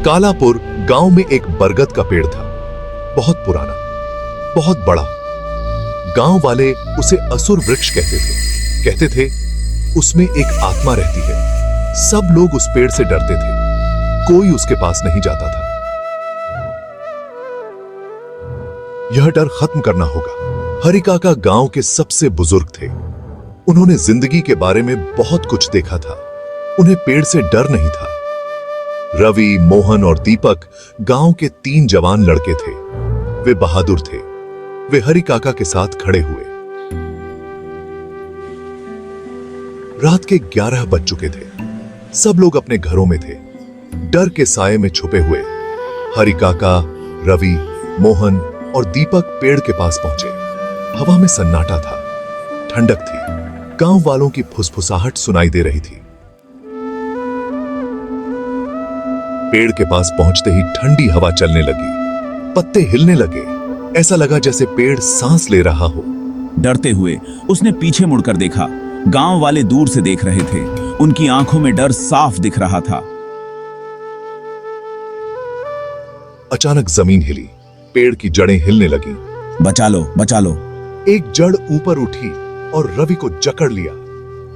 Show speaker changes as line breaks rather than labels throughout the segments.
कालापुर गांव में एक बरगद का पेड़ था, बहुत पुराना, बहुत बड़ा। गांव वाले उसे असुर वृक्ष कहते थे। कहते थे उसमें एक आत्मा रहती है। सब लोग उस पेड़ से डरते थे, कोई उसके पास नहीं जाता था। यह डर खत्म करना होगा। हरि काका गांव के सबसे बुजुर्ग थे। उन्होंने जिंदगी के बारे में बहुत कुछ देखा था। उन्हें पेड़ से डर नहीं था। रवि, मोहन और दीपक गांव के 3 जवान लड़के थे। वे बहादुर थे। वे हरि काका के साथ खड़े हुए। रात के 11 बज चुके थे। सब लोग अपने घरों में थे, डर के साये में छुपे हुए। हरि काका, रवि, मोहन और दीपक पेड़ के पास पहुंचे। हवा में सन्नाटा था, ठंडक थी। गांव वालों की फुसफुसाहट सुनाई दे रही थी। पेड़ के पास पहुंचते ही ठंडी हवा चलने लगी, पत्ते हिलने लगे। ऐसा लगा जैसे पेड़ सांस ले रहा हो।
डरते हुए उसने पीछे मुड़कर देखा। गांव वाले दूर से देख रहे थे। उनकी आंखों में डर साफ दिख रहा था।
अचानक जमीन हिली, पेड़ की जड़ें हिलने लगीं।
बचा लो, बचा लो।
एक जड़ ऊपर उठी और रवि को जकड़ लिया।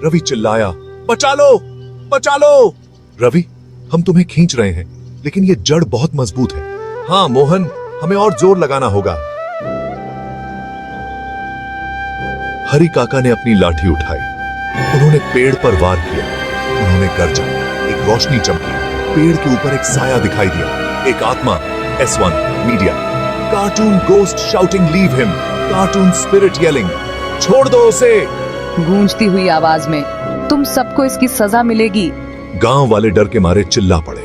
रवि चिल्लाया, बचा लो, बचा लो। रवि, हम तुम्हें खींच रहे हैं, लेकिन ये जड़ बहुत मजबूत है। हाँ मोहन, हमें और जोर लगाना होगा। हरि काका ने अपनी लाठी उठाई। उन्होंने पेड़ पर वार किया। उन्होंने गर्जा, एक रोशनी चमकी। पेड़ के ऊपर एक साया दिखाई दिया। एक आत्मा, S1 media. Cartoon ghost shouting, leave him. Cartoon spirit yelling, छोड़ दो उसे।
गूंजती हुई आवाज में, तुम सबको इसकी सजा मिलेगी।
गांव वाले डर के मारे चिल्ला पड़े।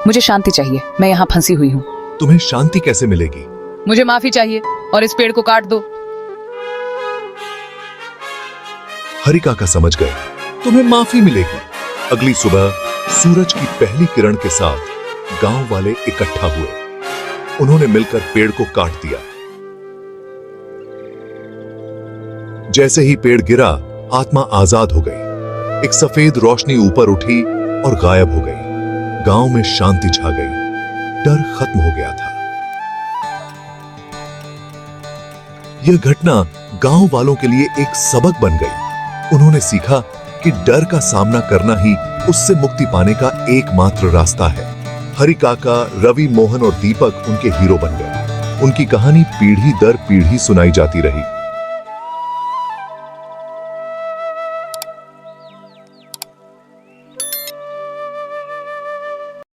मुझे शांति चाहिए, मैं यहाँ फंसी हुई हूँ।
तुम्हें शांति कैसे मिलेगी?
मुझे माफी चाहिए और इस पेड़ को काट दो।
हरि काका समझ गए, तुम्हें माफी मिलेगी। अगली सुबह सूरज की पहली किरण के साथ गांव वाले इकट्ठा हुए। उन्होंने मिलकर पेड़ को काट दिया। जैसे ही पेड़ गिरा, आत्मा आजाद हो गई। एक सफेद रोशनी ऊपर उठी और गायब हो गई। गांव में शांति छा गई। डर खत्म हो गया था। यह घटना गांव वालों के लिए एक सबक बन गई। उन्होंने सीखा कि डर का सामना करना ही उससे मुक्ति पाने का एकमात्र रास्ता है। हरि काका, रवि, मोहन और दीपक उनके हीरो बन गए। उनकी कहानी पीढ़ी दर पीढ़ी सुनाई जाती रही।